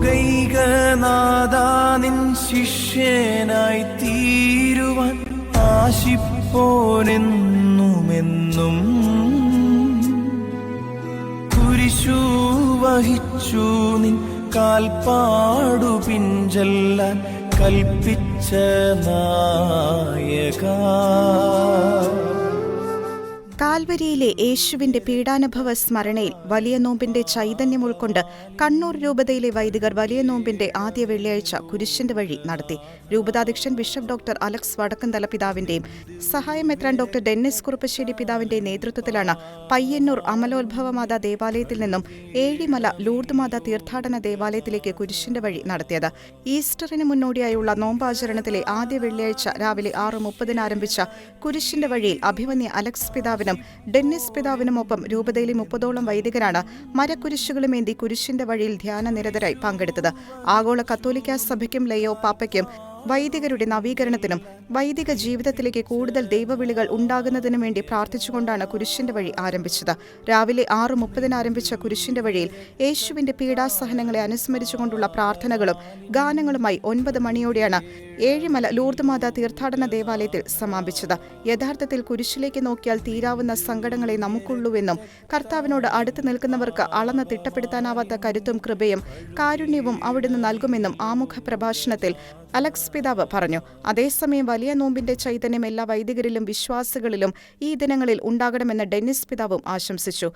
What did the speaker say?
ലോകൈകനാഥാ നിൻ ശിഷ്യനായി തീരുവാൻ ആശിപ്പോനെന്നുമെന്നും കുരിശു വഹിച്ചു നിൻ കാൽപ്പാടു പിഞ്ചെല്ലാൻ കൽപ്പിച്ച നായക. കാൽവരിയിലെ യേശുവിന്റെ പീഡാനുഭവ സ്മരണയിൽ വലിയ നോമ്പിന്റെ ചൈതന്യം ഉൾക്കൊണ്ട് കണ്ണൂർ രൂപതയിലെ വൈദികർ വലിയ നോമ്പിന്റെ ആദ്യ വെള്ളിയാഴ്ച കുരിശിന്റെ വഴി നടത്തി. രൂപതാധ്യക്ഷൻ ബിഷപ്പ് ഡോക്ടർ അലക്സ് വടക്കന്തല പിതാവിന്റെയും സഹായമെത്രാൻ ഡോക്ടർ ഡെന്നിസ് കുറുപ്പശ്ശേരി പിതാവിന്റെ നേതൃത്വത്തിലാണ് പയ്യന്നൂർ അമലോത്ഭവമാതാ ദേവാലയത്തിൽ നിന്നും ഏഴിമല ലൂർദ് മാതാ തീർത്ഥാടന ദേവാലയത്തിലേക്ക് കുരിശിന്റെ വഴി നടത്തിയത്. ഈസ്റ്ററിന് മുന്നോടിയായുള്ള നോമ്പാചരണത്തിലെ ആദ്യ വെള്ളിയാഴ്ച രാവിലെ 6:30 ആരംഭിച്ച കുരിശിന്റെ വഴിയിൽ അഭിമന്യ അലക്സ് പിതാവിനും ഡെന്നിസ് പിതാവിനുമൊപ്പം രൂപതയിലെ 30ഓളം വൈദികരാണ് മരക്കുരിശുകളുമേന്തി കുരിശിന്റെ വഴിയിൽ ധ്യാനനിരതരായി പങ്കെടുത്തത്. ആഗോള കത്തോലിക്കാ സഭയ്ക്കും ലയോ പാപ്പയ്ക്കും വൈദികരുടെ നവീകരണത്തിനും വൈദിക ജീവിതത്തിലേക്ക് കൂടുതൽ ദൈവവിളികൾ ഉണ്ടാകുന്നതിനും വേണ്ടി പ്രാർത്ഥിച്ചുകൊണ്ടാണ് കുരിശിന്റെ വഴി ആരംഭിച്ചത്. രാവിലെ 6:30 ആരംഭിച്ച കുരിശിന്റെ വഴിയിൽ യേശുവിന്റെ പീഡാസഹനങ്ങളെ അനുസ്മരിച്ചുകൊണ്ടുള്ള പ്രാർത്ഥനകളും ഗാനങ്ങളുമായി 9 മണിയോടെയാണ് ഏഴിമല ലൂർദ് മാതാ തീർത്ഥാടന ദേവാലയത്തിൽ സമാപിച്ചത്. യഥാർത്ഥത്തിൽ കുരിശിലേക്ക് നോക്കിയാൽ തീരാവുന്ന സങ്കടങ്ങളെ നമുക്കുള്ളൂവെന്നും കർത്താവിനോട് അടുത്ത് നിൽക്കുന്നവർക്ക് അളന്ന് തിട്ടപ്പെടുത്താനാവാത്ത കരുത്തും കൃപയും കാരുണ്യവും അവിടുന്ന് നൽകുമെന്നും ആമുഖ പ്രഭാഷണത്തിൽ അലക്സ് പിതാവ് പറഞ്ഞു. അതേസമയം വലിയ നോമ്പിന്റെ ചൈതന്യം എല്ലാ വൈദികരിലും വിശ്വാസികളിലും ഈ ദിനങ്ങളിൽ ഉണ്ടാകണമെന്ന് ഡെന്നിസ് പിതാവും ആശംസിച്ചു.